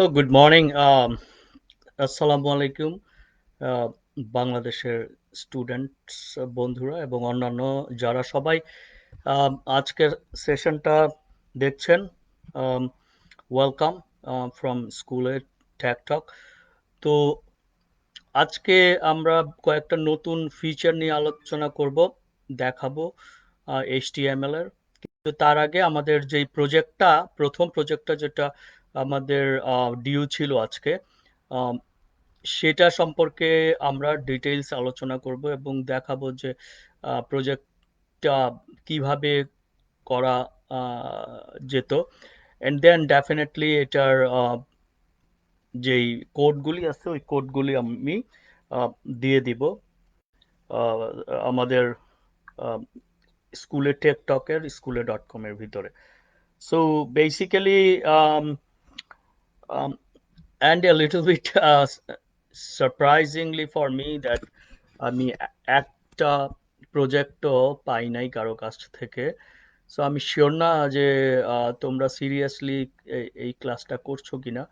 Good morning. আসসালামু আলাইকুম। আহ, বাংলাদেশের স্টুডেন্টস বন্ধুরা এবং অন্যান্য যারা সবাই আজকের সেশনটা দেখছেন, ওয়েলকাম ফ্রম স্কুলে ট্যাক টক। তো আজকে আমরা কয়েকটা নতুন ফিচার নিয়ে আলোচনা করব, দেখাবো HTML এর। তো তার আগে আমাদের যেই প্রথম প্রজেক্টটা যেটা আমাদের ডিউ ছিল আজকে, আম, সেটা সম্পর্কে আমরা ডিটেইলস আলোচনা করব এবং দেখাবো যে প্রজেক্টটা কিভাবে করা যেত। এন্ড দেন ডেফিনেটলি এটার যেই কোডগুলি আছে ওই কোডগুলি আমি আহ, দিয়ে দিব আহ, আমাদের স্কুলে টেকটকের schoolae.com এর ভিতরে। So basically and a little bit surprisingly for me that আমি একটা প্রজেক্টও পাই নাই কারো কাছ থেকে। সো আমি শিওর না যে তোমরা সিরিয়াসলি এই ক্লাসটা করছো কিনা,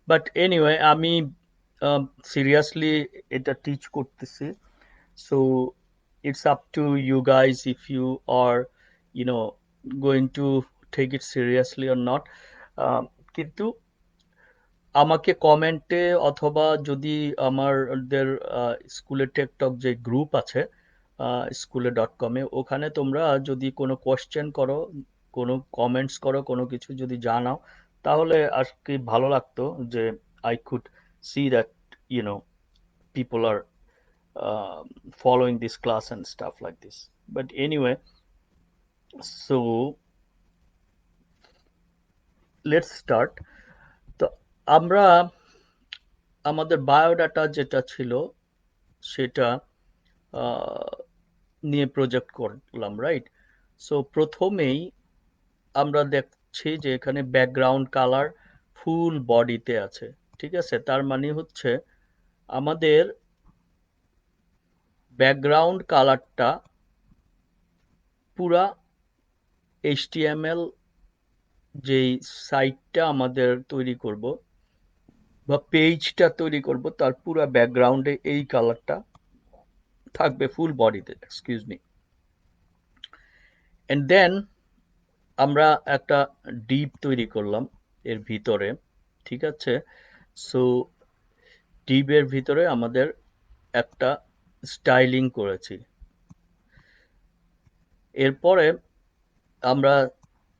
বাট এনিওয়ে আমি সিরিয়াসলি এটা টিচ করতেছি। So it's up to you guys if you are you know going to take it seriously or not. কিন্তু আমাকে কমেন্টে অথবা যদি আমাদের স্কুলের টেকটক যে গ্রুপ আছে schoolae.com-এ, ওখানে তোমরা যদি কোনো কোয়েশ্চেন করো, কোনো কমেন্টস করো, কোনো কিছু যদি জানাও, তাহলে আর কি ভালো লাগতো যে I could see that you know people are uh, following this class and stuff like this. But anyway, so let's start. তো আমরা আমাদের বায়োডাটা যেটা ছিল সেটা আহ, নিয়ে প্রজেক্ট করলাম, রাইট? সো প্রথমেই আমরা দেখছি যে এখানে ব্যাকগ্রাউন্ড কালার ফুল বডিতে আছে। ঠিক আছে, তার মানে হচ্ছে আমাদের ব্যাকগ্রাউন্ড কালারটা পুরা HTML যেই সাইটটা আমাদের তৈরি করব বা পেজটা তৈরি করব তার পুরা ব্যাকগ্রাউন্ডে এই কালারটা থাকবে ফুল বডিতে, এক্সকিউজ মি। এন্ড দেন আমরা একটা ডিপ তৈরি করলাম এর ভিতরে। ঠিক আছে, সো ডিপের ভিতরে আমাদের একটা স্টাইলিং করেছি। এরপরে আমরা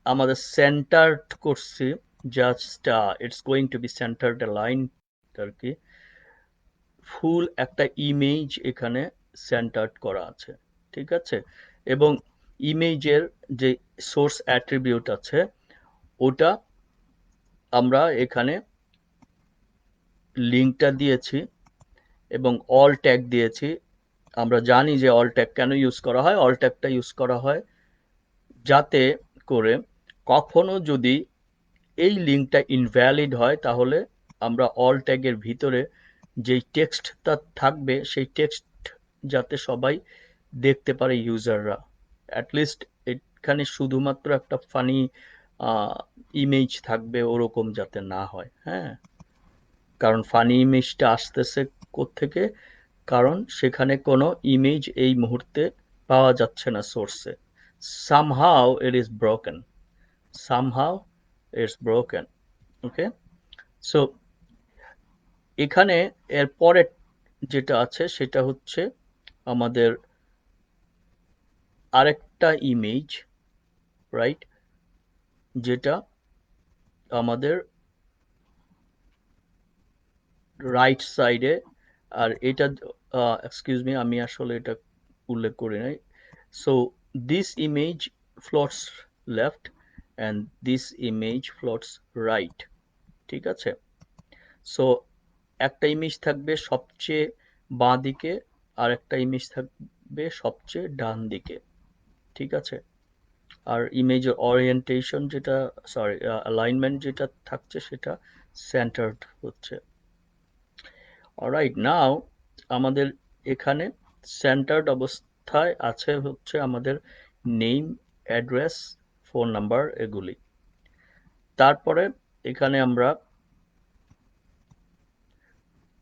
আমাদের সেন্টার্ড করছি, just it's going to be centred line আর কি। ফুল একটা ইমেজ এখানে সেন্টার্ড করা আছে। ঠিক আছে, এবং ইমেজের যে সোর্স অ্যাট্রিবিউট আছে ওটা আমরা এখানে লিঙ্কটা দিয়েছি এবং অল ট্যাগ দিয়েছি। আমরা জানি যে অল ট্যাগ কেন ইউজ করা হয়। অল ট্যাগটা ইউজ করা হয় যাতে করে কখনো যদি এই লিঙ্কটা ইনভ্যালিড হয় তাহলে আমরা অল ট্যাগের ভিতরে যেই টেক্সটটা থাকবে সেই টেক্সট যাতে সবাই দেখতে পারে, ইউজাররা। অ্যাটলিস্ট এখানে শুধুমাত্র একটা ফানি ইমেজ থাকবে ওরকম যাতে না হয়। হ্যাঁ, কারণ ফানি ইমেজটা আসতেছে কোত্থেকে? কারণ সেখানে কোনো ইমেজ এই মুহূর্তে পাওয়া যাচ্ছে না সোর্সে। somehow it is broken, somehow it's broken. Okay, so এখানে এর পরে যেটা আছে সেটা হচ্ছে আমাদের আরেকটা ইমেজ, রাইট, যেটা আমাদের রাইট সাইডে। আর এটা এক্সকিউজ মি, আমি আসলে এটা উল্লেখ করি নাই। So this image floats left and this image floats right. ঠিক আছে, সো একটা ইমেজ থাকবে সবচেয়ে বাঁ দিকে আর একটা ইমেজ থাকবে সবচেয়ে ডান দিকে। ঠিক আছে, আর ইমেজের ওরিয়েন্টেশন যেটা, সরি, অ্যালাইনমেন্ট যেটা থাকছে সেটা সেন্টার্ড হচ্ছে। অলরাইট, নাও আমাদের এখানে সেন্টার্ড অবস্থায় আছে হচ্ছে আমাদের নেম, অ্যাড্রেস, ফোন নাম্বার এগুলি। তারপরে এখানে আমরা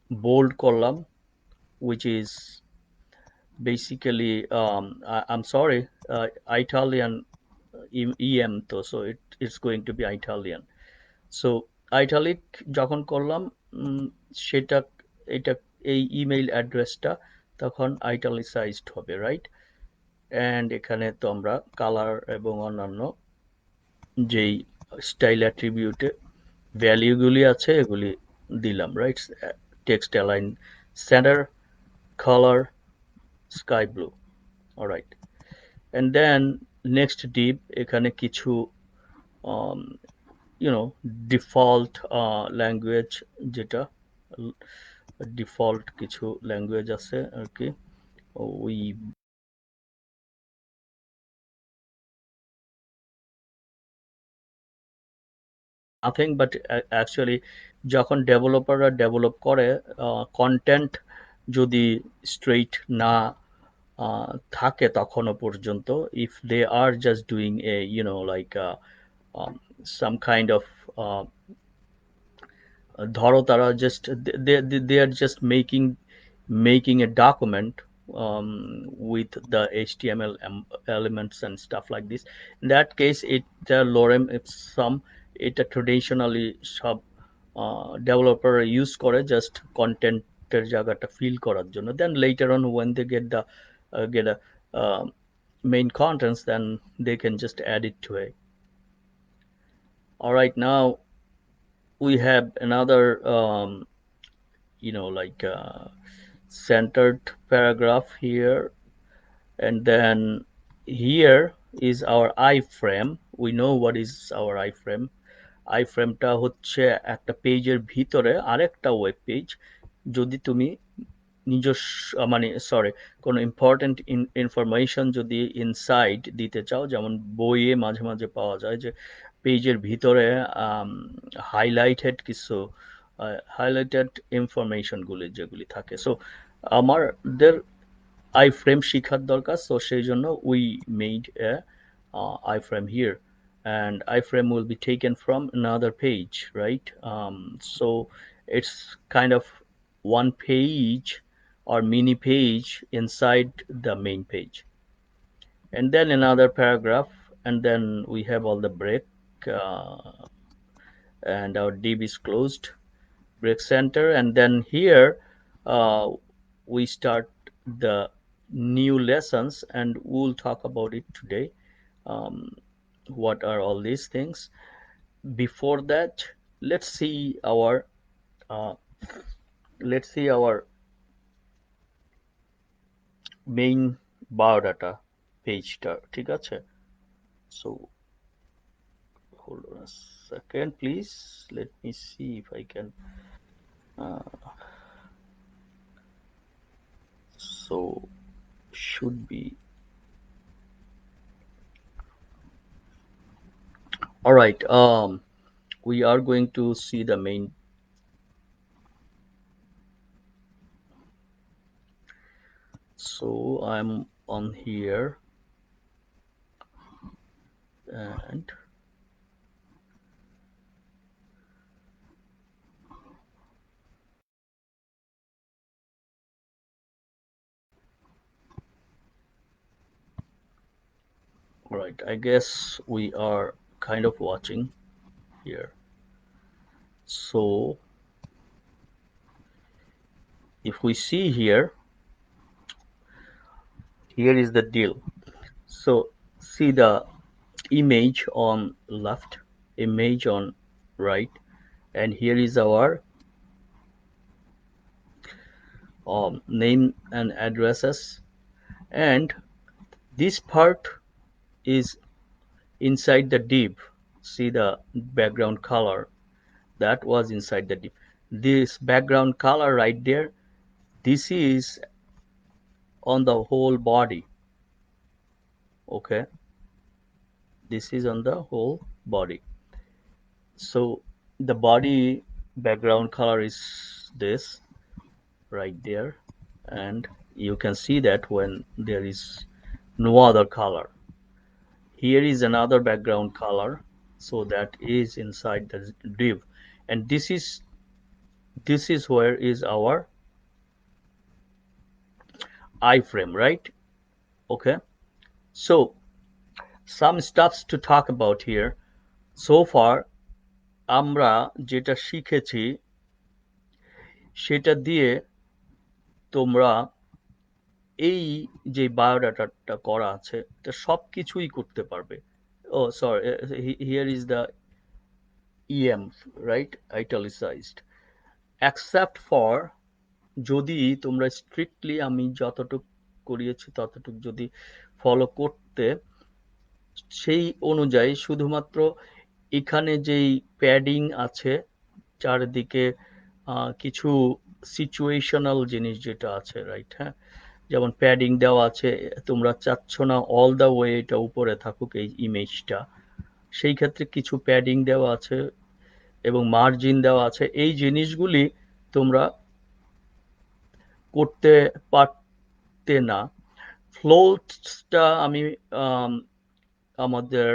bold column, which is basically I'm sorry, Italian EM to, so it's going to be Italian. So italic যখন করলাম সেটা এটা এই ইমেইল অ্যাড্রেসটা তখন italicized হবে, রাইট? অ্যান্ড এখানে তো আমরা কালার এবং অন্যান্য যেই স্টাইল অ্যাট্রিবিউটে ভ্যালুগুলি আছে এগুলি দিলাম, right? Text align center, colour sky blue, alright. And then next div এখানে কিছু you know default language যেটা ডিফল্ট কিছু ল্যাঙ্গুয়েজ আছে আর কি, ওই নাথিং বাট অ্যাকচুয়ালি যখন ডেভেলপাররা ডেভেলপ করে কন্টেন্ট যদি স্ট্রেইট না থাকে তখনও পর্যন্ত, if they are just doing a like some kind of ধরো তারা just they are just making a document with the HTML elements and stuff like this. In that case, it the lorem ipsum এটা traditionally সব developer use করে just content-এর জায়গাটা fill করার জন্য. Then later on when they get a main contents, then they can just add it to it. All right, now we have another like centered paragraph here, and then here is our iframe. We know what is our iframe. iframeটা হচ্ছে একটা পেজের ভিতরে আরেকটা web page যদি তুমি নিজস্ব মানে sorry কোনো ইম্পর্টেন্ট ইনফরমেশন যদি ইনসাইড দিতে চাও, যেমন বইয়ে মাঝে মাঝে পাওয়া যায় যে পেজের ভিতরে হাইলাইটেড কিছু হাইলাইটেড ইনফরমেশনগুলি যেগুলি থাকে। সো আমাদের iframe শিখার দরকার, সো সেই জন্য we made a iframe here, and iframe will be taken from another page, right? So it's kind of one page or mini page inside the main page, and then another paragraph, and then we have all the break, and our div is closed, break center, and then here uh, we start the new lessons, and we'll talk about it today. um, what are all these things? Before that, let's see our uh, let's see our main biodata page-টা, ঠিক আছে? So hold on a second, please. Let me see if I can. Uh, so should be all right. We are going to see the main. So I'm on here, and all right, I guess we are kind of watching here. So if we see here, here is the deal. So see the image on left, image on right, and here is our name and addresses, and this part is inside the div. See the background color that was inside the div. This background color right there, this is on the whole body. Okay, this is on the whole body. So the body background color is this right there, and you can see that when there is no other color. Here is another background color, so that is inside the div, and this is This is where is our iframe, right? Okay. So some stuffs to talk about here. So far আমরা যেটা শিখেছি সেটা দিয়ে তোমরা এই যে বায়োডাটাটা করা আছে এটা সবকিছুই করতে পারবে। Oh, sorry. Here is the EM, right? Italicized. Except for যদি তোমরা স্ট্রিক্টলি আমি যতটুক করিয়েছি ততটুক যদি ফলো করতে, সেই অনুযায়ী শুধুমাত্র এখানে যেই প্যাডিং আছে চারিদিকে, কিছু সিচুয়েশনাল জিনিস যেটা আছে, রাইট? হ্যাঁ, যেমন প্যাডিং দেওয়া আছে, তোমরা চাচ্ছ না অল দ্য ওয়ে এটা উপরে থাকুক এই ইমেজটা, সেই ক্ষেত্রে কিছু প্যাডিং দেওয়া আছে এবং মার্জিন দেওয়া আছে। এই জিনিসগুলি তোমরা করতে পারতে না। ফ্লোটসটা আমি আম, আমাদের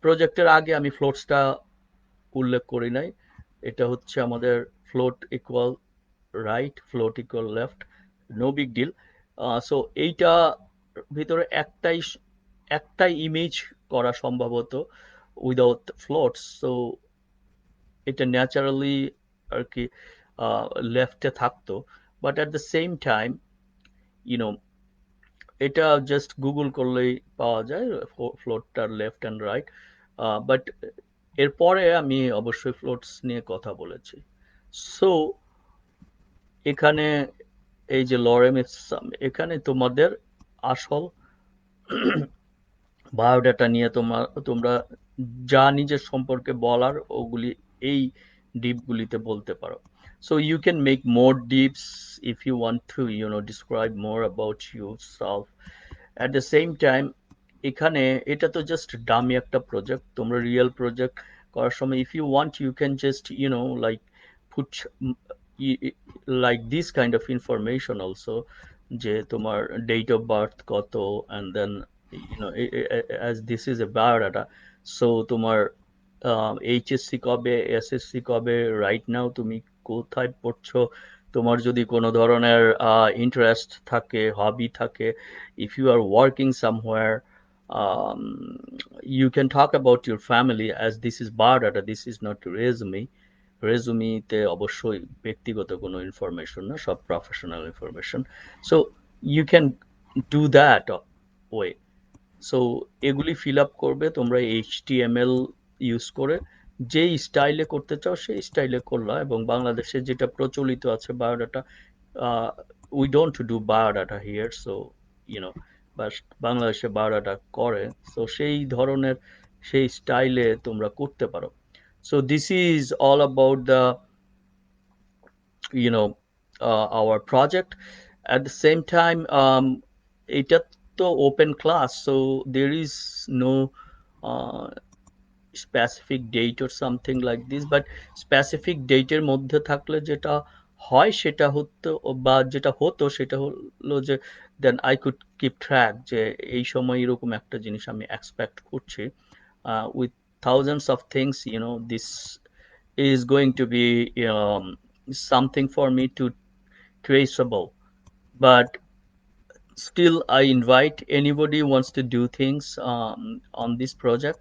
প্রজেক্টের আগে আমি ফ্লোটসটা উল্লেখ করি নাই। এটা হচ্ছে আমাদের float equal right, float equal left, no big deal. So এইটা ভিতরে একটাই ইমেজ করা সম্ভবত উইদাউট ফ্লোটস। সো এটা ন্যাচারালি আর কি লেফটে থাকতো, but at the same time you know এটা জাস্ট গুগল করলেই পাওয়া যায় ফ্লোটটার লেফট অ্যান্ড রাইট। বাট এরপরে আমি অবশ্যই ফ্লোটস নিয়ে কথা বলেছি। সো এখানে এই যে লরেম ইপসাম, এখানে তোমাদের আসল বায়োডাটা নিয়ে তোমরা যা নিজের সম্পর্কে বলার ওগুলি এই ডিপগুলিতে বলতে পারো। So you can make more divs if you want to describe more about yourself. At the same time এখানে এটা তো জাস্ট ডামি একটা প্রজেক্ট, তোমরা রিয়েল প্রজেক্ট করার সময় if you want you can just like put like this kind of information also, যে তোমার date of birth কত, and then as this is a biodata, so তোমার এইচএসসি কবে, SSC কবে, রাইট নাও তুমি কোথায় পড়ছো, তোমার যদি কোনো ধরনের ইন্টারেস্ট থাকে, হবি থাকে, if you are working somewhere, um, you can talk about your family, as this is biodata, this is not resume. রেজুমিতে অবশ্যই ব্যক্তিগত কোনো ইনফরমেশন না, সব professional information. So you can do that way. So এগুলি fill up করবে তোমরা HTML use করে, যেই স্টাইলে করতে চাও সেই স্টাইলে করলা। এবং বাংলাদেশে যেটা প্রচলিত আছে biodata, we don't do biodata here, so YONO বা বাংলাদেশে বায়োডাটা করে, সো সেই ধরনের সেই স্টাইলে তোমরা করতে পারো। So this is all about the our project. At the same time, এটা তো open class, so there is no uh, specific date or something like this, but specific ডেটের মধ্যে থাকলে যেটা হয় সেটা হতো, বা যেটা হতো সেটা হলো যে then I could keep track যে এই সময় এরকম একটা জিনিস আমি এক্সপেক্ট করছি। With thousands of things, this is going to be something for me to traceable. But still, I invite anybody who wants to do things on this project,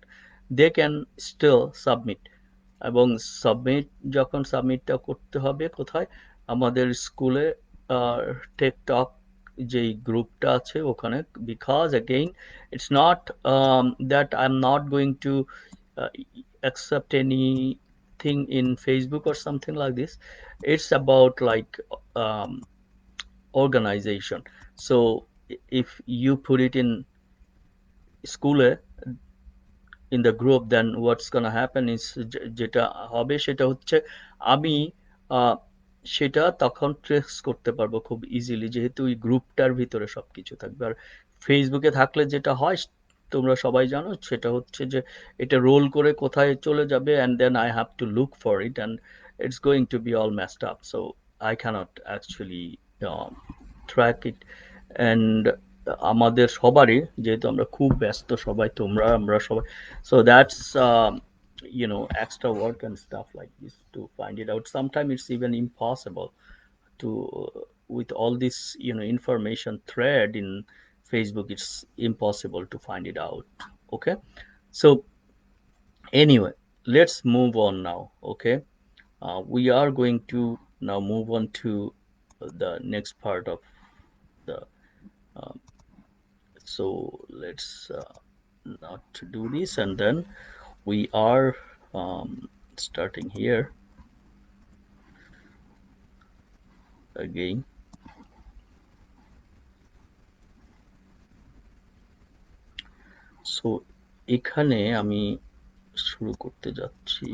they can still submit. এবং যখন সাবমিটটা করতে হবে কোথায়, আমাদের স্কুলে tech talk যেই গ্রুপটা আছে ওখানে, because again it's not that I'm not going to uh, accept anything in Facebook or something like this. It's about like um, organization. So if you put it in school, in the group, then what's gonna happen is যেটা হবে সেটা হচ্ছে আমি আহ, সেটা তখন trace করতে পারবো খুব ইজিলি, যেহেতু ওই গ্রুপটার ভিতরে সবকিছু থাকবে। আর ফেসবুকে থাকলে যেটা হয় তোমরা সবাই জানো, সেটা হচ্ছে যে এটা রোল করে কোথায় চলে যাবে, and then I have to look for it, and it's going to be all messed up. So I can't actually track it. And আমাদের সবারই, যেহেতু আমরা খুব ব্যস্ত সবাই, তোমরা আমরা সবাই, so that's extra work and stuff like this to find it out. Sometimes it's even impossible to, with all this, information thread in Facebook, it's impossible to find it out. Okay. So anyway, let's move on now. Okay. We are going to now move on to the next part of the, um, so let's not to do this, and then we are starting here again. So এখানে আমি শুরু করতে যাচ্ছি,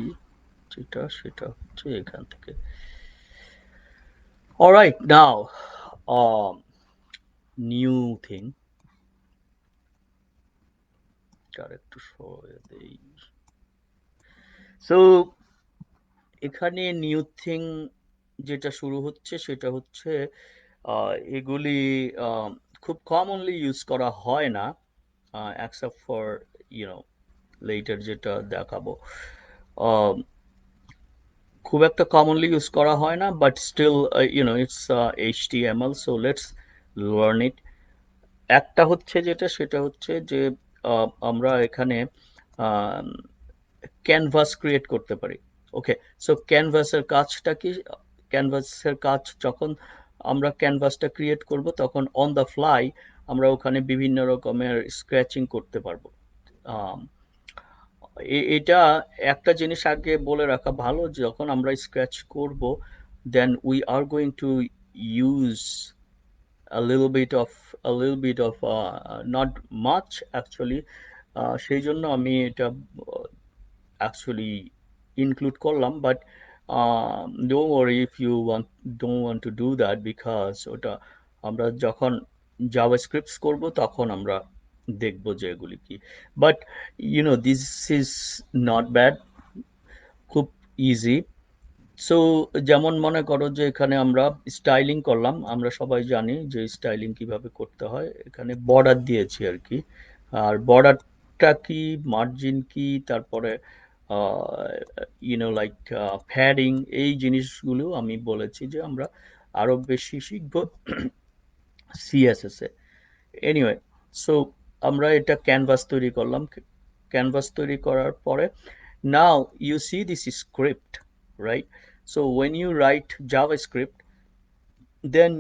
সেটা হচ্ছে এখান থেকে। Alright, নাও new thing, আর একটু সরে দেই। সো এখানে নিউ থিং যেটা শুরু হচ্ছে সেটা হচ্ছে এগুলি খুব কমনলি ইউজ করা হয় না, except for later যেটা দেখাবো। আহ, খুব একটা কমনলি ইউজ করা হয় না, but still it's HTML, so let's learn it. একটা হচ্ছে যেটা, সেটা হচ্ছে যে আমরা এখানে ক্যানভাস ক্রিয়েট করতে পারি। ওকে, সো ক্যানভাসের কাজটা কি? ক্যানভাসের কাজ যখন আমরা ক্যানভাসটা ক্রিয়েট করব, তখন অন দ্য ফ্লাই আমরা ওখানে বিভিন্ন রকমের স্ক্র্যাচিং করতে পারবো। আম, এটা একটা জিনিস আগে বলে রাখা ভালো, যখন আমরা স্ক্র্যাচ করব, then we are going to use a little bit of not much actually, সেই জন্য আমি এটা actually include করলাম, but don't worry if you don't want to do that, because ওটা আমরা যখন জাভাস্ক্রিপ্ট করব তখন আমরা দেখব যে এগুলি কি। But this is not bad, খুব ইজি। সো যেমন মনে করো যে এখানে আমরা স্টাইলিং করলাম, আমরা সবাই জানি যে স্টাইলিং কিভাবে করতে হয়। এখানে বর্ডার দিয়েছি আর কি, আর বর্ডারটা কি, মার্জিন কি, তারপরে লাইক প্যাডিং, এই জিনিসগুলো আমি বলেছি যে আমরা আরো বেশি শিখবো CSS এ। এনিওয়ে, সো আমরা এটা ক্যানভাস তৈরি করলাম। ক্যানভাস তৈরি করার পরে, now you see this script, right? So when you write JavaScript, then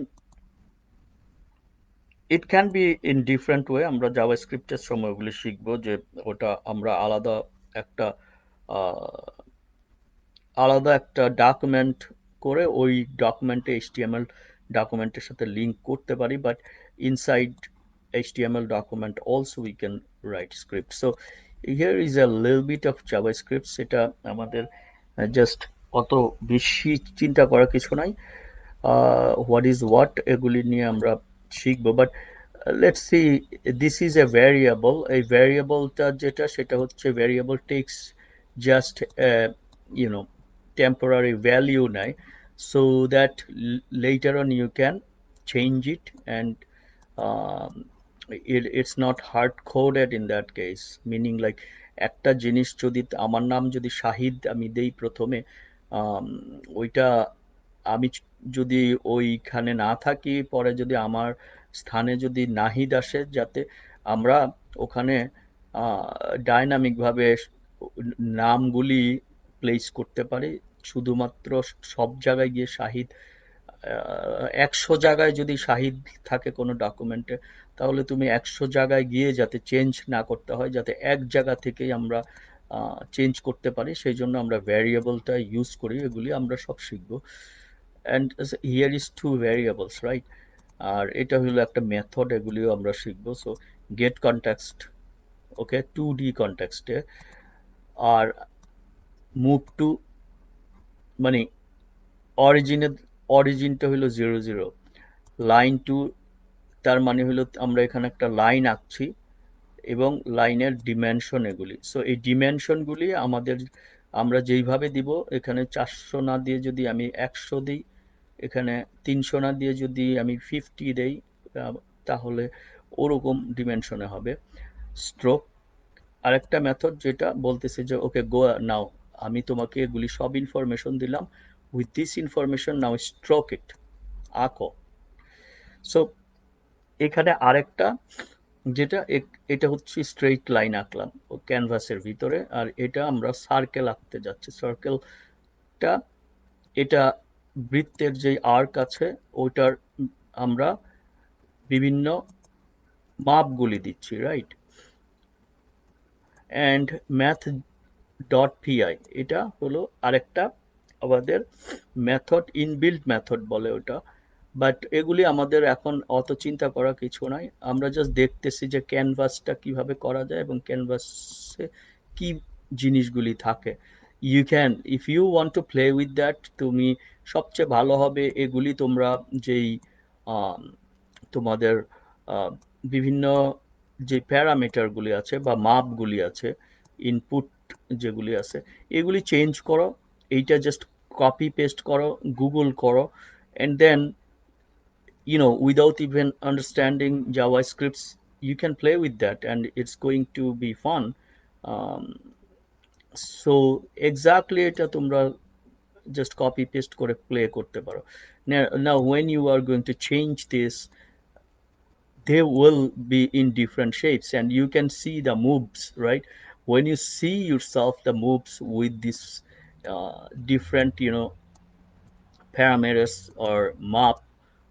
it can be in different way। আমরা জাভাস্ক্রিপ্টের সময় ওগুলি শিখবো যে ওটা আমরা একটা আলাদা একটা ডকুমেন্ট করে ওই ডকুমেন্টে HTML ডকুমেন্টের সাথে লিঙ্ক করতে পারি, but inside HTML document also we can write script. So here is a little bit of JavaScript, সেটা আমাদের জাস্ট অত বেশি চিন্তা করার কিছু নাই। হোয়াট ইজ হোয়াট এগুলি নিয়ে আমরা শিখবো, but let's see, this is a variable. এই ভ্যারিয়েবলটা যেটা, সেটা হচ্ছে variable takes just you know temporary value নেয়, so that later on you can change it, and um, it's not hard coded in that case, meaning like একটা জিনিস যদি, আমার নাম যদি শাহিদ আমি দেই প্রথমে, আম, ওইটা আমি যদি ওইখানে না থাকি, পরে যদি আমার স্থানে যদি নাহিদ আসে, যাতে আমরা ওখানে ডাইনামিক ভাবে নামগুলি প্লেস করতে পারি। শুধুমাত্র সব জায়গায় গিয়ে শাহিদ, 100 জায়গায় যদি শাহিদ থাকে কোনো ডকুমেন্টে, তাহলে তুমি 100 জায়গায় গিয়ে যাতে চেঞ্জ না করতে হয়, যাতে এক জায়গা থেকেই আমরা চেঞ্জ করতে পারি, সেই জন্য আমরা ভ্যারিয়েবলটা ইউজ করি। এগুলি আমরা সব শিখবো। And here is two variables, right? আর এটা হলো একটা মেথড, এগুলিও আমরা শিখবো। So get context, okay, 2D কনটেক্সটে। আর মুভ টু, মানে অরিজিনের, অরিজিনটা হলো 00, লাইন টু, তার মানে হলো আমরা এখানে একটা লাইন আঁকছি, এবং লাইনের ডিমেনশন এগুলি। সো এই ডিমেনশনগুলি আমাদের, আমরা যেইভাবে দিব, এখানে 400 না দিয়ে যদি আমি 100 দিই, এখানে 300 না দিয়ে যদি আমি 50 দেই, তাহলে ওরকম ডিমেনশনে হবে। স্ট্রোক, আরেকটা মেথড যেটা বলতেছে যে ওকে গো নাও, আমি তোমাকে এগুলি সব ইনফরমেশন দিলাম, with this information now stroke it, আঁকো। সো এখানে আরেকটা যেটা এটা হচ্ছে স্ট্রেইট লাইন আঁকলাম ও ক্যানভাসের ভিতরে, আর এটা আমরা সার্কেল আঁকতে যাচ্ছি। সার্কেলটা এটা বৃত্তের যে আর্ক আছে ওইটার আমরা বিভিন্ন মাপগুলি দিচ্ছি, right? And math dot PI এটা হলো আরেকটা আমাদের মেথড, ইনবিল্ট মেথড বলে ওটা। বাট এগুলি আমাদের এখন অত চিন্তা করা কিছু নাই, আমরা জাস্ট দেখতেছি যে ক্যানভাসটা কিভাবে করা যায় এবং ক্যানভাসে কি জিনিসগুলি থাকে। You can, if you want to play with that, তুমি সবচেয়ে ভালো হবে এগুলি তোমরা যেই আম, তোমাদের আহ, বিভিন্ন যে প্যারামিটারগুলি আছে বা মাপগুলি আছে, ইনপুট যেগুলি আছে, এগুলি চেঞ্জ করো। এইটা জাস্ট কপি পেস্ট করো, গুগল করো, and then without even understanding JavaScripts, you can play with that and it's going to be fun. um, so exactly এটা তোমরা just copy paste করে play করতে পারো। Now when you are going to change this, they will be in different shapes and you can see the moves, right? When you see yourself the moves with this different parameters or মাপ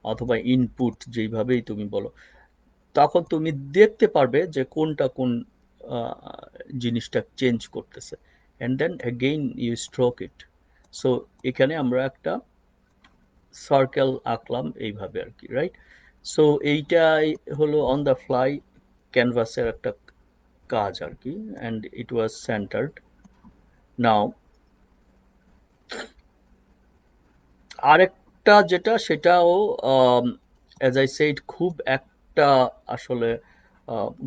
অথবা input যেইভাবেই তুমি বলো, তখন তুমি দেখতে পারবে যে কোনটা কোন জিনিসটা চেঞ্জ করতেছে, and then again you stroke it. So এখানে আমরা একটা সার্কেল আঁকলাম এইভাবে আর কি, রাইট? সো এইটাই হলো অন দ্য ফ্লাই ক্যানভাসের একটা কাজ আর কি, অ্যান্ড ইট ওয়াজ সেন্টার্ড। নাও আরেকটা যেটা সেটাও অ্যাজ আই সেড খুব একটা আসলে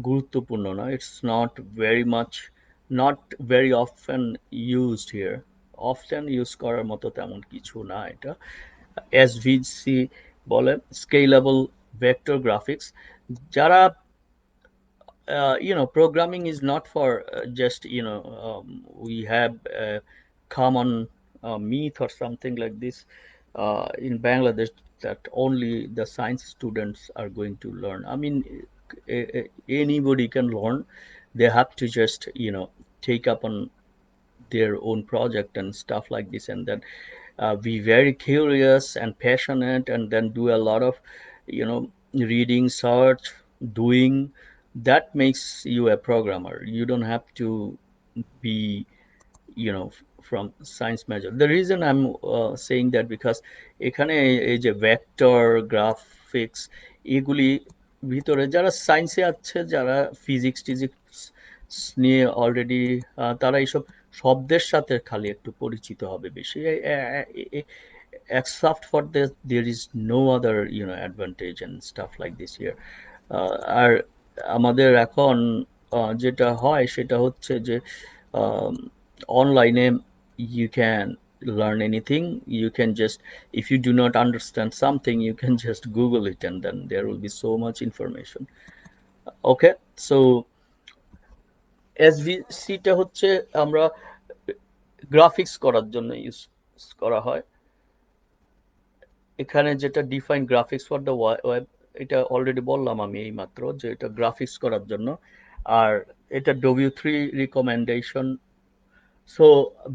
গুরুত্বপূর্ণ না, it's not very much, not very often used here. Often use করার মতো তেমন কিছু না এটা। এসভিসি বলে, স্কেলেবল ভেক্টর গ্রাফিক্স। যারা programming is not for just we have a common myth or something like this in Bangladesh, that only the science students are going to learn. I mean, anybody can learn. They have to just take up on their own project and stuff like this, and then be very curious and passionate, and then do a lot of reading, search, doing. That makes you a programmer. You don't have to be from science major. The reason I'm saying that because এখানে এই যে vector graphics এগুলি ভিতরে যারা সায়েন্সে আছে, যারা physics টিজিক্স নিয়ে অলরেডি, তারা এইসব শব্দের সাথে খালি একটু পরিচিত হবে বেশি। Except for this, there is no other advantage and stuff like this here. আর আমাদের এখন যেটা হয় সেটা হচ্ছে যে অনলাইনে you can learn anything. You can just, if you do not understand something, you can just Google it and then there will be so much information. Okay, so SVC টা হচ্ছে আমরা গ্রাফিক্স করার জন্য ইউজ করা হয়। এখানে যেটা define graphics for the web, এটা অলরেডি বললাম আমি এইমাত্র যে এটা গ্রাফিক্স করার জন্য। আর এটা W3 recommendation. So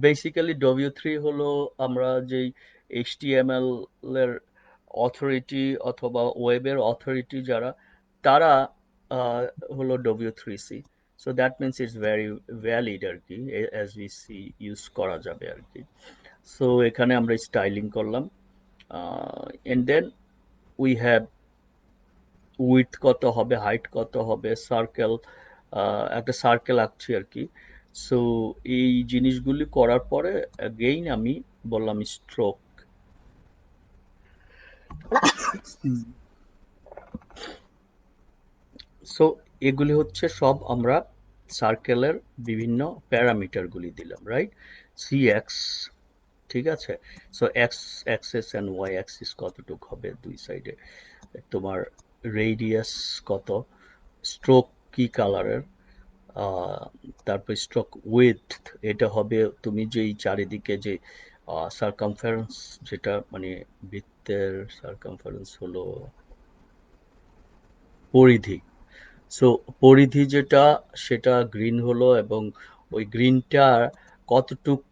basically W3 হলো আমরা যেই HTML এর অথরিটি অথবা ওয়েবের অথরিটি যারা, তারা আহ, হলো W3C। So that means it's very valid আর কি, SVC ইউজ করা যাবে আর কি। সো এখানে আমরা স্টাইলিং করলাম, and then we have with কত হবে, হাইট কত হবে, সার্কেল, একটা সার্কেল আঁকছি আর কি। সো এই জিনিসগুলি করার পরে অ্যাগেইন আমি বললাম স্ট্রোক। সো এগুলি হচ্ছে সব আমরা সার্কেলের বিভিন্ন প্যারামিটারগুলি দিলাম, রাইট? সিএক্স, ঠিক আছে? So X axis and Y axis কতটুক হবে দুই সাইডে, তোমার রেডিয়াস কত, স্ট্রোক কি কালারের, আহ, তারপর স্ট্রোক উইথ, এটা হবে তুমি যেই চারিদিকে যে সার্কামফারেন্স, যেটা মানে বৃত্তের সার্কামফারেন্স হলো পরিধি। সো পরিধি যেটা, সেটা গ্রিন হলো, এবং ওই গ্রিনটার কতটুক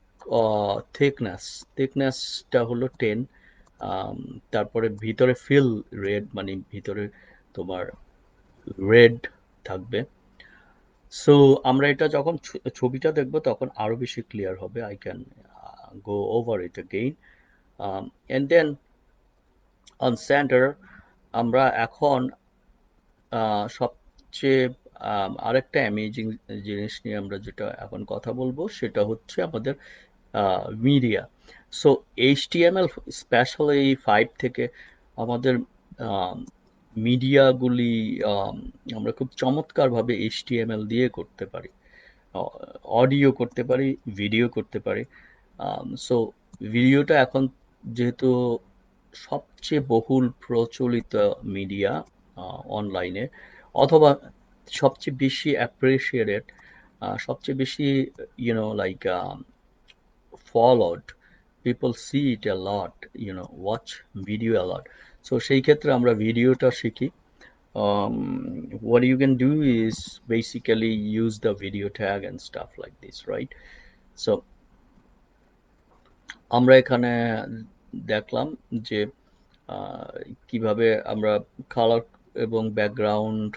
থিকনেস, থিকনেসটা হলো 10। আম, তারপরে ভিতরে ফিল রেড, মানে ভিতরে তোমার রেড থাকবে। সো আমরা এটা যখন ছবিটা দেখবো তখন আরো বেশি ক্লিয়ার হবে। I can go over it again, and then on center আমরা এখন সবচেয়ে আরেকটা অ্যামেজিং জিনিস নিয়ে আমরা যেটা এখন কথা বলবো, সেটা হচ্ছে আমাদের মিডিয়া। সো এইচটিএমএল স্পেশালি 5 থেকে আমাদের মিডিয়াগুলি আমরা খুব চমৎকারভাবে এইচটিএমএল দিয়ে করতে পারি, অডিও করতে পারি, ভিডিও করতে পারি। সো ভিডিওটা এখন যেহেতু সবচেয়ে বহুল প্রচলিত মিডিয়া অনলাইনে, অথবা সবচেয়ে বেশি অ্যাপ্রিসিয়েটেড, সবচেয়ে বেশি like followed, people see it a lot, watch video a lot. So সেই ক্ষেত্রে আমরা ভিডিওটা শিখি। What you can do is basically use the video tag and stuff like this, right? So আমরা এখানে দেখলাম যে আহ, কিভাবে আমরা কালার এবং ব্যাকগ্রাউন্ড,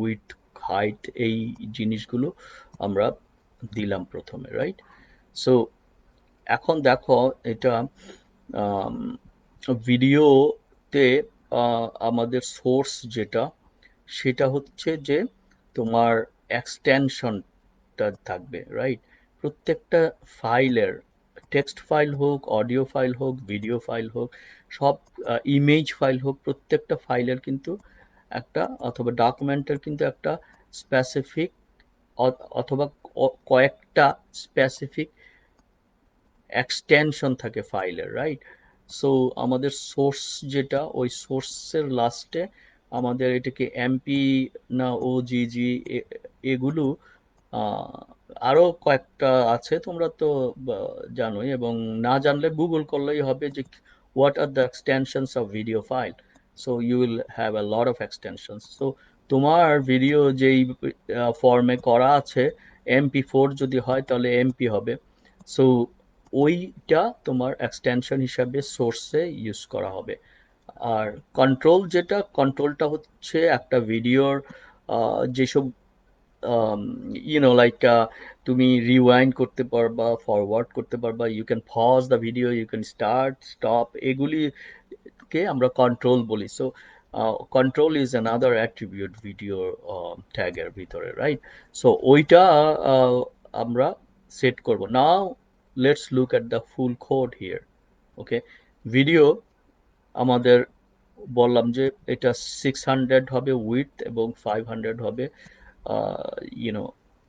উইথ, হাইট, এই জিনিসগুলো আমরা দিলাম প্রথমে, রাইট? সো এখন দেখো এটা আম, ভিডিওতে আমাদের সোর্স যেটা, সেটা হচ্ছে যে তোমার এক্সটেনশনটা থাকবে, রাইট? প্রত্যেকটা ফাইলের, টেক্সট ফাইল হোক, অডিও ফাইল হোক, ভিডিও ফাইল হোক, সব ইমেজ ফাইল হোক, প্রত্যেকটা ফাইলের কিন্তু একটা, অথবা ডকুমেন্টের কিন্তু একটা স্পেসিফিক, অথবা কয়েকটা স্পেসিফিক এক্সটেনশন থাকে ফাইলের, রাইট? সো আমাদের সোর্স যেটা, ওই সোর্সের লাস্টে আমাদের এটাকে এমপি না ওজিজি, এগুলো আহ, আরো কয়েকটা আছে, তোমরা তো জানোই, এবং না জানলে গুগল করলেই হবে যে what are the extensions of video file. So you will have a lot of extensions. So তোমার ভিডিও যেই ফর্মে করা আছে, MP4 যদি হয় তাহলে এমপি হবে। সো ওইটা তোমার এক্সটেনশন হিসাবে সোর্সে ইউজ করা হবে। আর কন্ট্রোল যেটা, কন্ট্রোলটা হচ্ছে একটা ভিডিওর যেসব লাইক তুমি রিওয়াইন্ড করতে পারবা, ফরওয়ার্ড করতে পারবা, you can pause the video, you can start, stop, এগুলিকে আমরা কন্ট্রোল বলি। So control is another attribute video ট্যাগের ভিতরে, রাইট? সো ওইটা আহ, আমরা সেট করব now. Let's look at the full code here. Okay, video আমাদের বললাম যে এটা 600 হবে উইথ, এবং 500 হবে ইউনো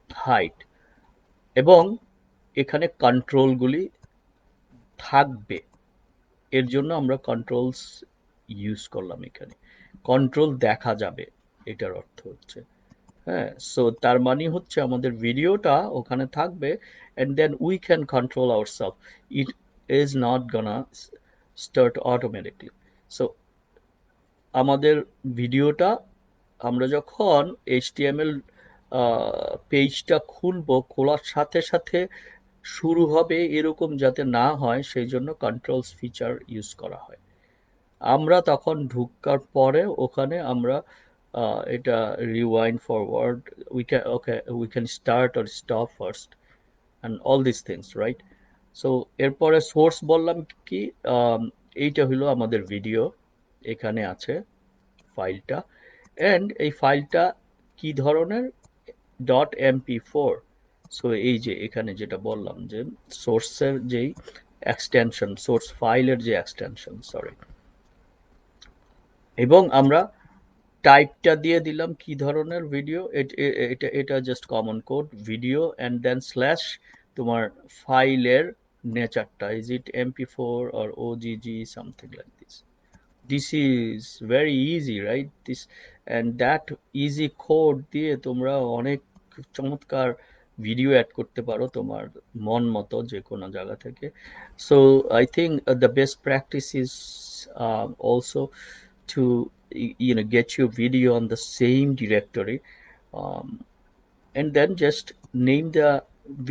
হাইট, এবং এখানে কন্ট্রোলগুলি থাকবে। এর জন্য আমরা কন্ট্রোলস ইউজ করলাম এখানে। কন্ট্রোল দেখা যাবে, এটার অর্থ হচ্ছে, হ্যাঁ। সো তার মানে হচ্ছে আমাদের ভিডিওটা ওখানে থাকবে, and then we can control ourselves. It is not gonna start automatically. So আমাদের ভিডিওটা আমরা যখন এইচটিএমএল পেজটা খুলবো, খোলার সাথে সাথে শুরু হবে এরকম যাতে না হয়, সেই জন্য কন্ট্রোলস ফিচার ইউজ করা হয়। আমরা তখন ঢুকার পরে ওখানে আমরা এটা rewind, forward, we can start or stop first, and all this things, right? So এরপরে সোর্স বললাম কি, আম, এইটা হলো আমাদের ভিডিও, এখানে আছে ফাইলটা, এন্ড এই ফাইলটা কি ধরনের, .mp4। সো এই যে এখানে যেটা বললাম যে সোর্সের যেই এক্সটেনশন, সোর্স ফাইলের যে এক্সটেনশন, সরি, এবং আমরা টাইপটা দিয়ে দিলাম কি ধরনের ভিডিও, এটা এটা just common code video, and then slash তোমার ফাইলের নেচারটা, is it MP4 or OGG, something like this is very easy, right? This and that easy code দিয়ে তোমরা অনেক খুব চমৎকার ভিডিও অ্যাড করতে পারো তোমার মন মতো যে কোনো জায়গা থেকে। So I think the best practice is also to get your video on the same directory, um, and then just name the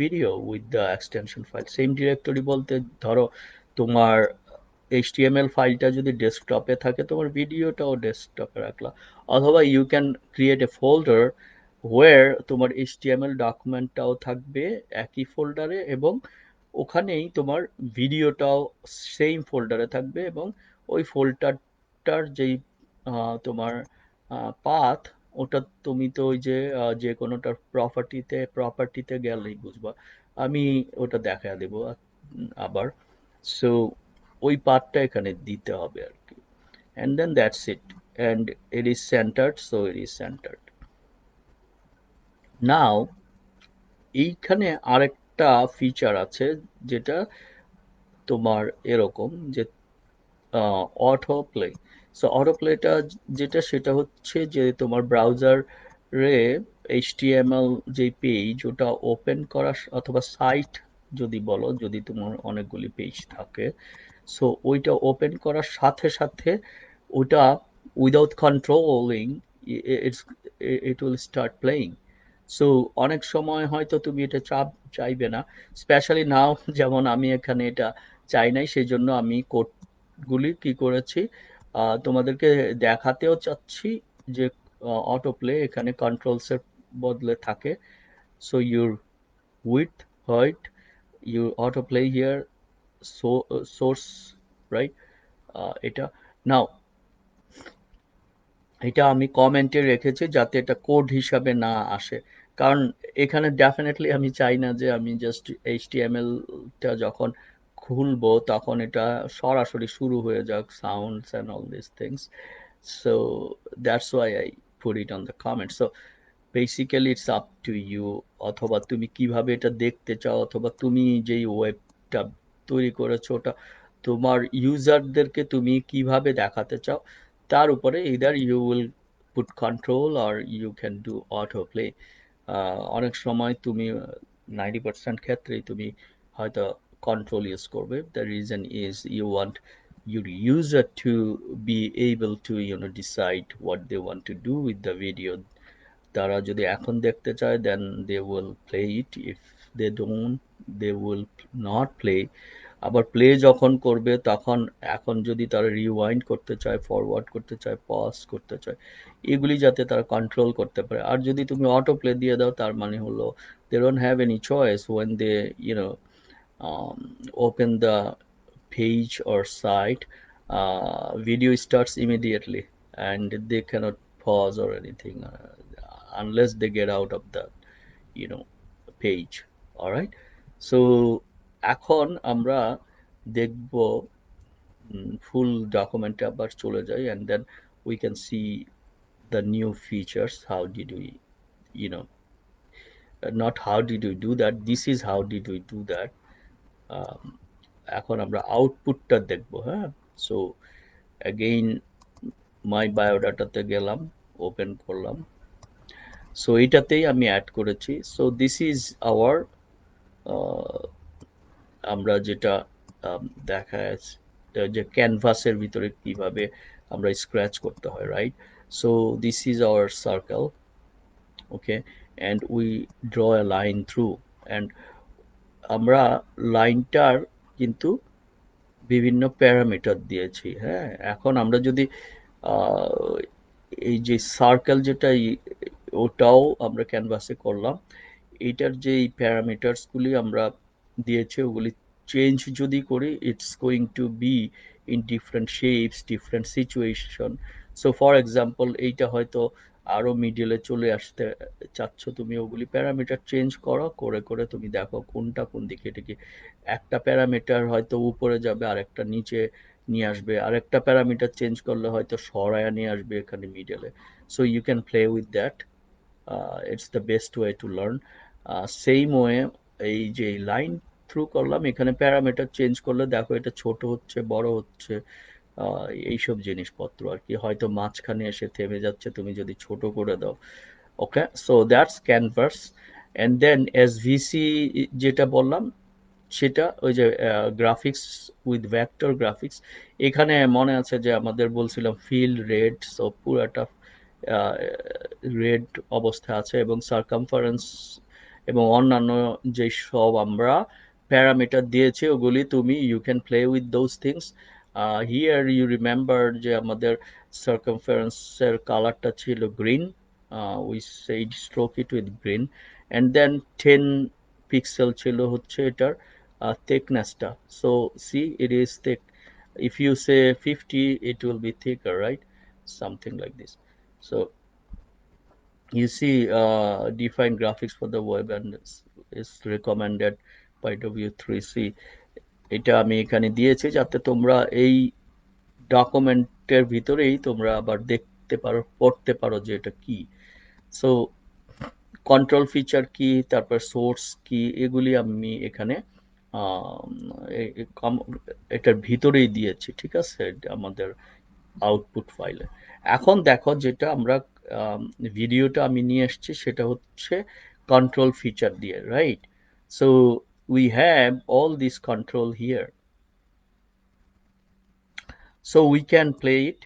video with the extension file same directory বলতে ধরো তোমার HTML ফাইলটা যদি ডেস্কটপে থাকে তোমার ভিডিওটাও ডেস্কটপে রাখলা, অথবা you can create a folder where তোমার HTML ডকুমেন্টটাও থাকবে একই ফোল্ডারে, এবং ওখানেই তোমার ভিডিওটাও সেম ফোল্ডারে থাকবে, এবং ওই ফোল্ডারটার যেই তোমার পাথ, ওটা তুমি তো ওই যে যে কোনোটার প্রপার্টিতে গেলেই বুঝবা, আমি ওটা দেখা দেবো আবার। সো ওই পাথটা এখানে দিতে হবে আর কি, and then that's it, and it is centered, so it is centered. Now এইখানে আরেকটা ফিচার আছে যেটা তোমার এরকম যে অটো প্লে। সো অটো প্লেটা যেটা সেটা হচ্ছে যে তোমার ব্রাউজারে এইচটিএমএল যে পেজ ওটা ওপেন করা অথবা সাইট যদি বলো, যদি তোমার অনেকগুলি পেজ থাকে, সো ওইটা ওপেন করার সাথে সাথে ওটা without controlling it's it will start playing. So অনেক সময় হয়তো তুমি এটা চাইবে না, স্পেশালি নাও যেমন আমি এখানে এটা চাই নাই, সেই জন্য আমি কোডগুলি কি করেছি তোমাদেরকে দেখাতেও চাচ্ছি যে অটো প্লে এখানে কন্ট্রোলস এর বদলে থাকে। So your with height your auto play here, source right, এটা নাও এটা আমি কমেন্টে রেখেছি যাতে এটা কোড হিসাবে না আসে, কারণ এখানে ডেফিনেটলি আমি চাই না যে আমি জাস্ট এইচটিএমএলটা যখন খুলবো তখন এটা সরাসরি শুরু হয়ে যাক sounds and all this things. So that's why I put it on the comment. So basically it's up to you, অথবা তুমি কিভাবে এটা দেখতে চাও, অথবা তুমি যেই ওয়েবটা তৈরি করেছো ওটা তোমার ইউজারদেরকে তুমি কিভাবে দেখাতে চাও তার উপরে either you will put control or you can do autoplay. অনেক সময় তুমি 90% ক্ষেত্রেই তুমি হয়তো কন্ট্রোল ইউজ করবে, the reason is you want your user to be able to decide what they want to do with the video. তারা যদি এখন দেখতে চায় then they will play it, if they don't they will not play. আবার play যখন করবে তখন এখন যদি তারা রিওয়াইন্ড করতে চায়, ফরওয়ার্ড করতে চায়, পজ করতে চায়, এগুলি যাতে তারা কন্ট্রোল করতে পারে। আর যদি তুমি অটো প্লে দিয়ে দাও তার মানে হলো they don't have any choice when they open the page or site, video starts immediately and they cannot pause or anything unless they get out of the you know page. Alright, so এখন আমরা দেখব ফুল ডকুমেন্টে আবার চলে যাই, and then we can see the new features. How did we, you know not how did we do that, this is how did we do that. um, এখন আমরা আউটপুটটা দেখব। হ্যাঁ, সো অ্যাগেইন মাই বায়োডাটাতে গেলাম, ওপেন করলাম, সো এটাতেই আমি add করেছি। সো দিস ইজ আওয়ার আমরা যেটা দেখা যাচ্ছে যে ক্যানভাসের ভিতরে কিভাবে আমরা স্ক্র্যাচ করতে হয়, right? So this is our circle, okay, and we draw A line through, and আমরা লাইনটার কিন্তু বিভিন্ন প্যারামিটার দিয়েছি। হ্যাঁ, এখন আমরা যদি এই যে সার্কেল যেটা ওটাও আমরা ক্যানভাসে করলাম, এইটার যে প্যারামিটারসগুলি আমরা দিয়েছি ওগুলি চেঞ্জ যদি করি it's going to be in different shapes, different situation. So for example এইটা হয়তো আরো মিডলে চলে আসতে চাচ্ছ, তুমি ওগুলি প্যারামিটার চেঞ্জ করো, করে করে তুমি দেখো কোনটা কোন দিকে, এটা কি একটা প্যারামিটার হয়তো উপরে যাবে, আরেকটা নিচে নিয়ে আসবে, আরেকটা প্যারামিটার চেঞ্জ করলে হয়তো সরায়া নিয়ে আসবে এখানে মিডলে। So you can play with that, it's the best way to learn. Same way এই যে লাইন থ্রু করলাম, এখানে প্যারামিটার চেঞ্জ করলে দেখো এটা ছোট হচ্ছে, বড় হচ্ছে, এইসব জিনিসপত্র আর কি, হয়তো মাঝখানে এসে থেমে যাচ্ছে তুমি যদি ছোট করে দাও। Okay, so that's canvas. And then SVC যেটা বললাম সেটা ওই যে গ্রাফিক্স উইথ ভেক্টর গ্রাফিক্স। এখানে মনে আছে যে আমাদের বলছিলাম ফিল্ড রেড, সো পুরাটা রেড অবস্থায় আছে, এবং সার্কামফারেন্স এবং অন্যান্য যে সব আমরা প্যারামিটার দিয়েছি ওগুলি তুমি you can play with those things. Here you remember যে আমাদের সার্কামফারেন্সের কালারটা ছিল green, we said stroke it with green, and then 10 pixel ছিল হচ্ছে এটার thickness-টা। So see, it is thick. If you say 50, it will be thicker, right? Something like this. So you see, define graphics for the web and is recommended by W3C. এটা আমি এখানে দিয়েছি যাতে তোমরা এই ডকুমেন্টের ভিতরেই তোমরা আবার দেখতে পারো, পড়তে পারো যে এটা কি। সো কন্ট্রোল ফিচার কি, তারপর সোর্স কি, এগুলি আমি এখানে আম, এটার ভিতরেই দিয়েছি, ঠিক আছে, আমাদের আউটপুট ফাইলে। এখন দেখো যেটা আমরা ভিডিওটা আমি নিয়ে এসেছি সেটা হচ্ছে কন্ট্রোল ফিচার দিয়ে, right? So we have all this control here, so we can play it.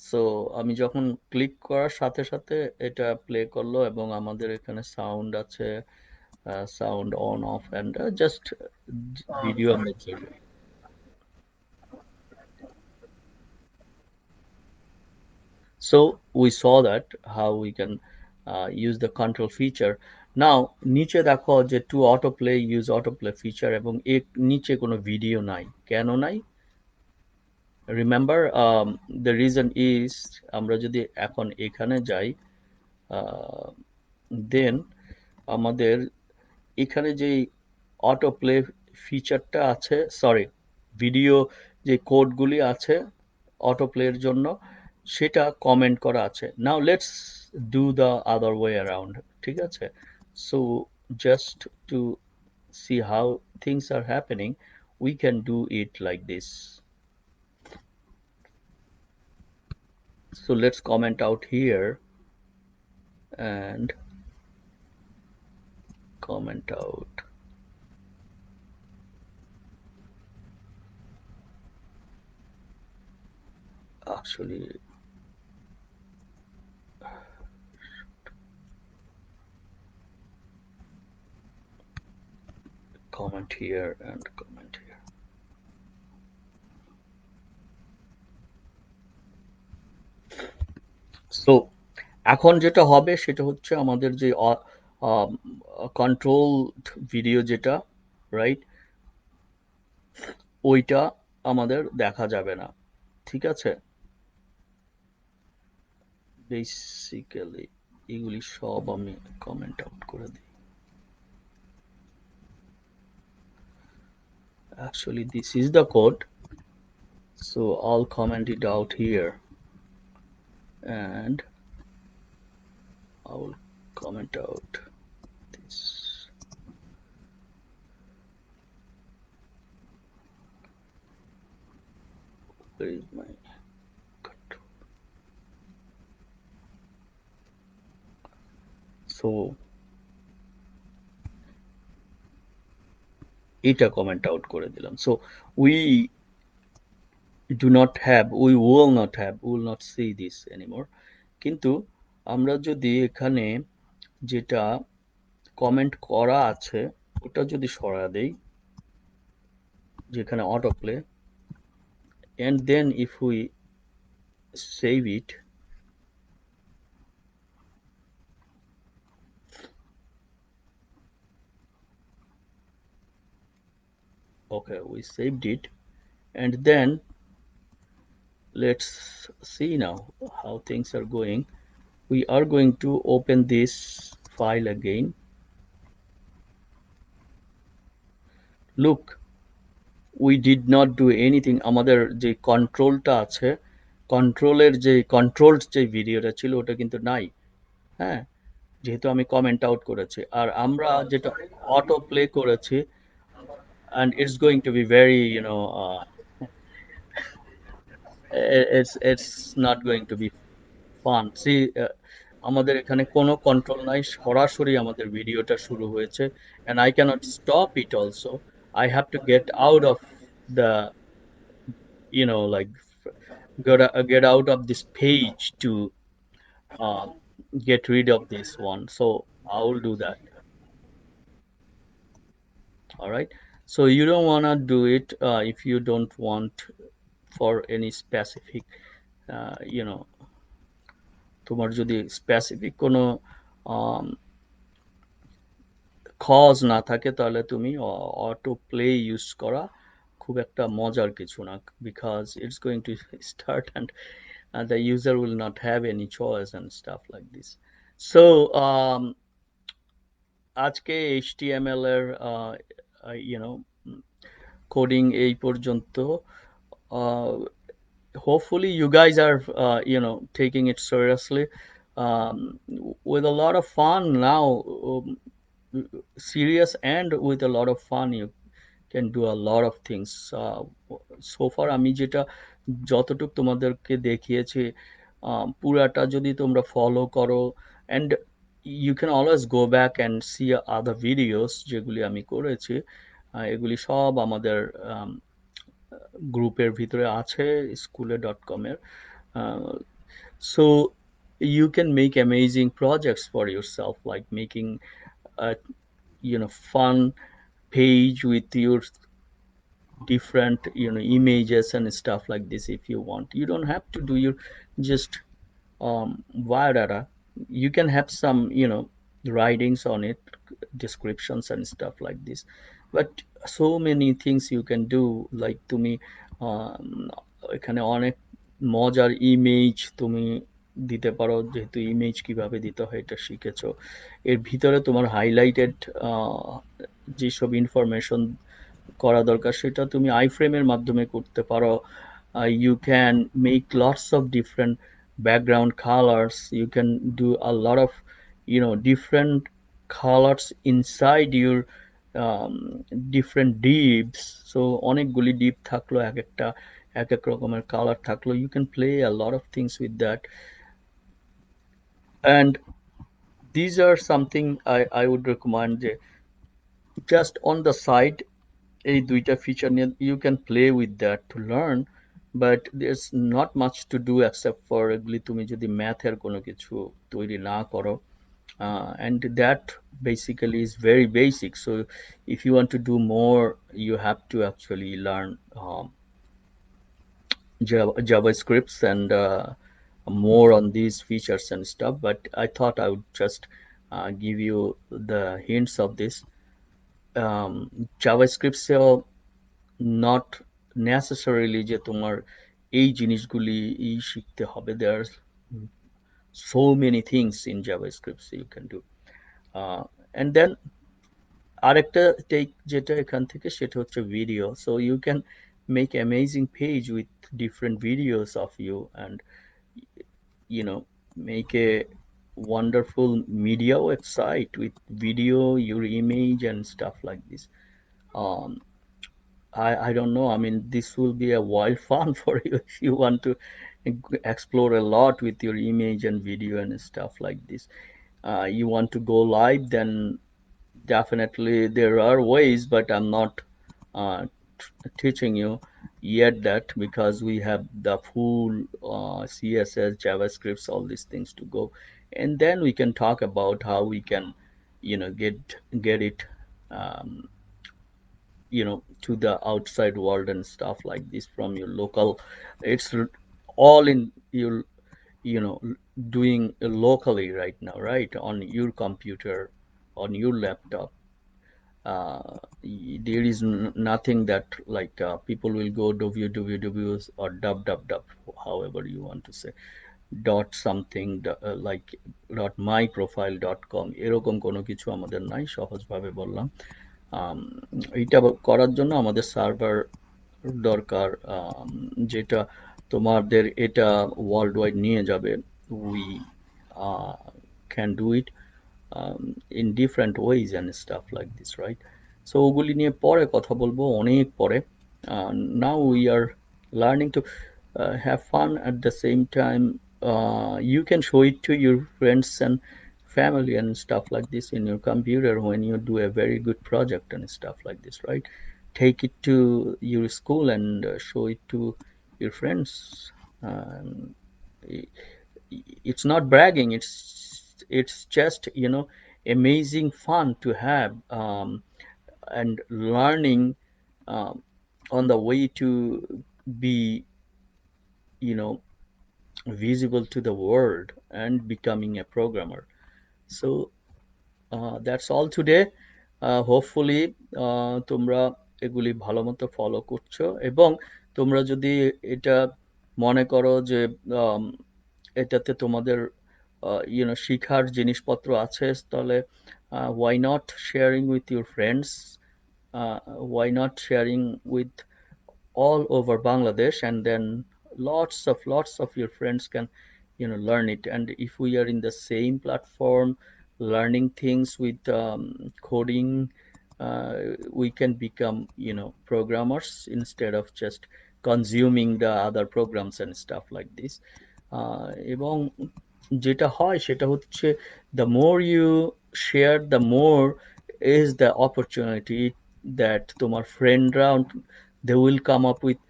So আমি যখন ক্লিক করার সাথে সাথে এটা প্লে করলো, এবং আমাদের এখানে সাউন্ড আছে, sound on off, and just video আমরা চলবে। So we saw that how we can use the control feature. Now নিচে দেখো যে to autoplay use autoplay feature, এবং এর নিচে কোনো ভিডিও নাই, কেন নাই? Remember, the reason is আমরা যদি এখন এখানে যাই, then আমাদের এখানে যে অটো প্লে ফিচারটা আছে, সরি, ভিডিও যে কোডগুলি আছে অটো প্লের জন্য, সেটা কমেন্ট করা আছে। Now let's do the other way around, ঠিক আছে? So just to see how things are happening, we can do it like this. So let's comment out here and comment out. Actually, comment here and comment here. So এখন যেটা হবে সেটা হচ্ছে আমাদের যে control video যেটা, right, ওইটা আমাদের দেখা যাবে না, ঠিক আছে? বেসিক্যালি এগুলি সব আমি কমেন্ট আউট করে দিই। Actually, this is the code, so I'll comment it out here, and I will comment out this. Where is my control? So এটা কমেন্ট আউট করে দিলাম। So we do not have, we will not see this anymore. কিন্তু আমরা যদি এখানে যেটা comment করা আছে ওটা যদি সরা দেই, যেখানে auto play, and then if we save it, okay, we saved it, and then let's see now how things are going. We are going to open this file again. Look, we did not do anything. আমাদের যে কন্ট্রোলটা আছে, কন্ট্রোলের যে controlled যে ভিডিওটা ছিল ওটা কিন্তু নাই, হ্যাঁ, যেহেতু আমি কমেন্ট আউট করেছি, আর আমরা যেটা অটো প্লে করেছি, and it's going to be very, it's not going to be fun. See, আমাদের এখানে কোনো কন্ট্রোল নাই, সরাসরি আমাদের ভিডিওটা শুরু হয়েছে, and I cannot stop it also. I have to get out of the, like, get out of this page to uh, get rid of this one. So I will do that. All right. So you don't want to do it if you don't want for any specific, uh, you know, তোমার যদি specific কোনো cause না থাকে, তাহলে তুমি auto play use করা খুব একটা মজার কিছু না, because it's going to start and the user will not have any choice and stuff like this. So আজকে HTML এর কোডিং এই পর্যন্ত. uh, Hopefully you guys are taking it seriously, um, with a lot of fun now. Serious and with a lot of fun, you can do a lot of things. So far আমি যেটা যতটুক তোমাদেরকে দেখিয়েছি, পুরাটা যদি তোমরা follow করো, and you can always go back and see other videos যেগুলি আমি করেছি, এগুলি সব আমাদের গ্রুপের ভিতরে আছে, schoolae.com এর. So you can make amazing projects for yourself, like making a fun page with your different images and stuff like this. If you want, you don't have to do your just biodata. You can have some writings on it, descriptions and stuff like this, but so many things you can do, like তুমি এখানে অনেক মজার image তুমি দিতে পারো, যেহেতু image কিভাবে দিতে হয় এটা শিখেছো। এর ভিতরে তোমার হাইলাইটেড যেসব ইনফরমেশন করা দরকার সেটা তুমি আইফ্রেমের মাধ্যমে করতে পারো. You can make lots of different background colors. You can do a lot of different colors inside your um, different divs. So অনেকগুলি div থাকলো, এক একটা এক এক রকমের কালার থাকলো. You can play a lot of things with that, and these are something I would recommend যে just on the side এই দুইটা ফিচার নিয়ে you can play with that to learn, but there's not much to do except for এগুলি তুমি যদি ম্যাথের কোনো কিছু তৈরি না করো, and that basically is very basic. So if you want to do more, you have to actually learn JavaScripts and more on these features and stuff, but I thought I would just give you the hints of this. JavaScript not necessarily যে তোমার এই জিনিসগুলি শিখতে হবে. There are so many things in JavaScript you can do. Uh, and then আরেকটা take যেটা এখান থেকে সেটা হচ্ছে video. So you can make amazing page with different videos of you, and make a wonderful media website with video, your image and stuff like this. um, I don't know. I mean, this will be a wild fun for you if you want to explore a lot with your image and video and stuff like this. You want to go live, then definitely there are ways, but I'm not uh, teaching you yet that, because we have the full CSS, JavaScripts, all these things to go, and then we can talk about how we can, get it. Um, to the outside world and stuff like this from your local. It's all in your you know doing locally right now, right, on your computer, on your laptop. There is nothing that, like, people will go www or dub, however you want to say, dot something, like dot myprofile.com, এরকম কোনো কিছু আমাদের নাই, সহজভাবে বললাম. আম, এইটা করার জন্য আমাদের সার্ভার দরকার, যেটা তোমাদের এটা ওয়ার্ল্ড ওয়াইড নিয়ে যাবে. We can do it in different ways and stuff like this, right? So ওগুলি নিয়ে পরে কথা বলবো, অনেক পরে. Now we are learning to have fun at the same time. You can show it to your friends and family and stuff like this in your computer when you do a very good project and stuff like this, right? Take it to your school and show it to your friends. Um, i- it's not bragging. It's just, amazing fun to have, and learning, um, on the way to be, you know visible to the world and becoming a programmer. So that's all today. Hopefully তোমরা এগুলি ভালো মতো follow করছো, এবং তোমরা যদি এটা মনে করো যে আম, এটাতে তোমাদের শিখার জিনিসপত্র আছে, তাহলে why not sharing with your friends, why not sharing with all over Bangladesh, and then lots of your friends can learn it. And if we are in the same platform learning things with coding, we can become programmers instead of just consuming the other programs and stuff like this. এবং যেটা হয় সেটা হচ্ছে, the more you share, the more is the opportunity that তোমার ফ্রেন্ডরা, they will come up with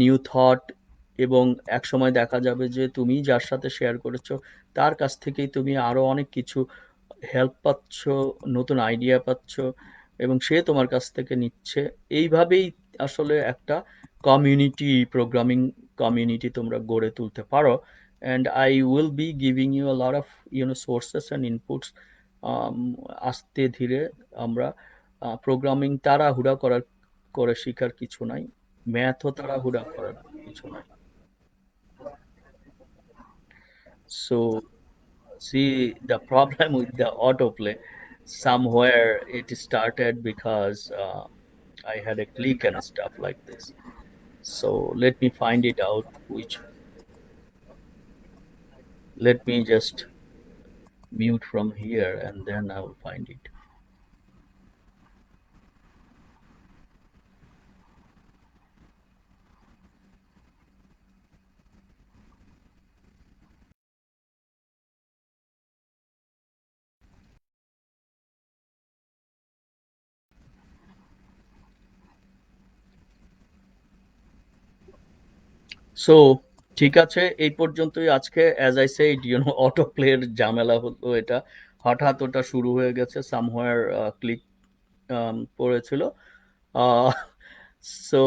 new thought, এবং একসময় দেখা যাবে যে তুমি যার সাথে শেয়ার করেছো তার কাছ থেকেই তুমি আরো অনেক কিছু হেল্প পাচ্ছ, নতুন আইডিয়া পাচ্ছ, এবং সে তোমার কাছ থেকে নিচ্ছে। এইভাবেই আসলে একটা কমিউনিটি, প্রোগ্রামিং কমিউনিটি তোমরা গড়ে তুলতে পারো। And I will be giving you a lot of sources and inputs. আস্তে ধীরে আমরা প্রোগ্রামিং তাড়াহুড়া করে শেখার কিছু নাই, ম্যাথও তাড়াহুড়া করার কিছু নাই। So see, the problem with the autoplay, somewhere it started because I had a click and stuff like this. So let me find it out. Which Let me just mute from here and then I will find it. So ঠিক আছে, এই পর্যন্তই আজকে। As I said, auto প্লের ঝামেলা হলো এটা, হঠাৎ ওটা শুরু হয়ে গেছে, সামহোয়ার ক্লিক পড়েছিল। So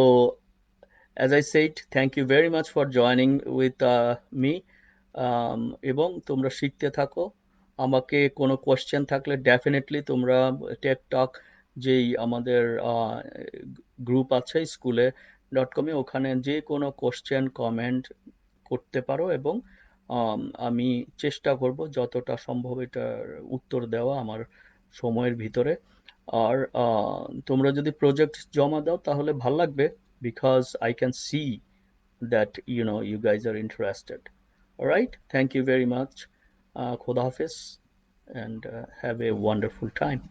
as I said, thank you very much for joining with me. এবং তোমরা শিখতে থাকো। আমাকে কোনো কোয়েশ্চেন থাকলে ডেফিনেটলি তোমরা টেক টক, যেই আমাদের গ্রুপ আছে স্কুলে .com এ, ওখানে যে কোনো কোয়েশ্চেন কমেন্ট করতে পারো, এবং আমি চেষ্টা করব যতটা সম্ভব এটার উত্তর দেওয়া আমার সময়ের ভিতরে। আর তোমরা যদি প্রজেক্ট জমা দাও তাহলে ভাল লাগবে, because I can see that you guys are interested. All right, thank you very much. Khuda Hafiz, and have a wonderful time.